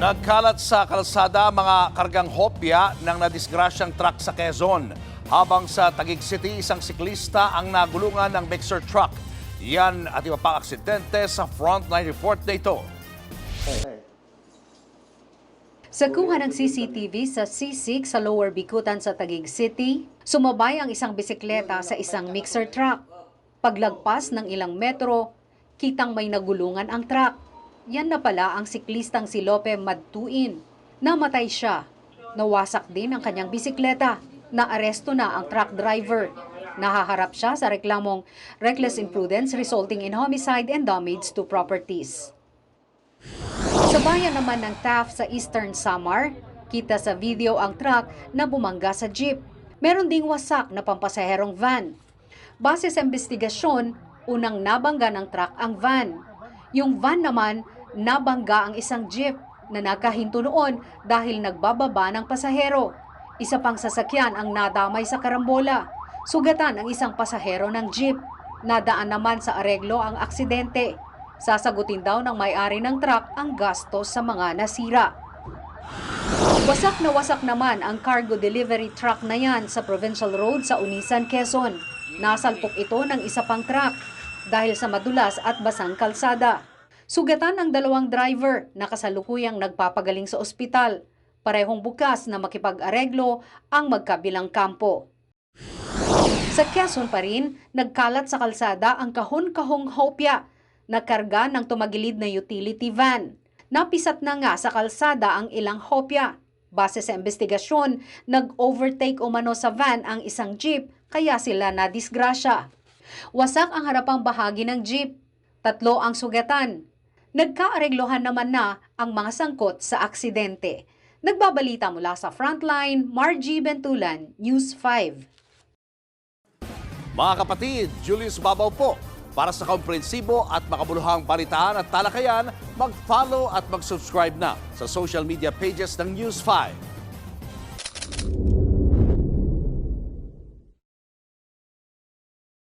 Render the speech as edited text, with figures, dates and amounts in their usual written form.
Nagkalat sa kalsada mga kargang hopya ng nadisgrasyang truck sa Quezon. Habang sa Taguig City, isang siklista ang nagulungan ng mixer truck. Yan at iba pang aksidente sa frontline report na ito. Sa kuha ng CCTV sa C6 sa Lower Bicutan sa Taguig City, sumabay ang isang bisikleta sa isang mixer truck. Paglagpas ng ilang metro, kitang may nagulungan ang truck. Yan na pala ang siklistang si Lope Madtuin. Namatay siya. Nawasak din ang kanyang bisikleta. Naaresto na ang truck driver. Nahaharap siya sa reklamong reckless imprudence resulting in homicide and damage to properties. Sa bayan naman ng Taft sa Eastern Samar, kita sa video ang truck na bumangga sa jeep. Meron ding wasak na pampasaherong van. Base sa investigasyon, unang nabangga ng truck ang van. Yung van naman, nabangga ang isang jeep na nakahinto noon dahil nagbababa ng pasahero. Isa pang sasakyan ang nadamay sa karambola. Sugatan ang isang pasahero ng jeep. Nadaan naman sa areglo ang aksidente. Sasagutin daw ng may-ari ng truck ang gastos sa mga nasira. Wasak naman ang cargo delivery truck na yan sa Provincial Road sa Unisan, Quezon. Nasalpok ito ng isa pang truck dahil sa madulas at basang kalsada. Sugatan ang dalawang driver na kasalukuyang nagpapagaling sa ospital. Parehong bukas na makipag-areglo ang magkabilang kampo. Sa Quezon pa rin, nagkalat sa kalsada ang kahon-kahong hopya na karga ng tumagilid na utility van. Napisat na nga sa kalsada ang ilang hopya. Base sa investigasyon, nag-overtake umano sa van ang isang jeep kaya sila nadisgrasya. Wasak ang harapang bahagi ng jeep. 3 ang sugatan. Nagkaareglohan naman na ang mga sangkot sa aksidente. Nagbabalita mula sa Frontline, Margie Bentulan, News 5. Mga kapatid, Julius Babaw po. Para sa komprehensibo at makabuluhang balitaan at talakayan, mag-follow at mag-subscribe na sa social media pages ng News 5.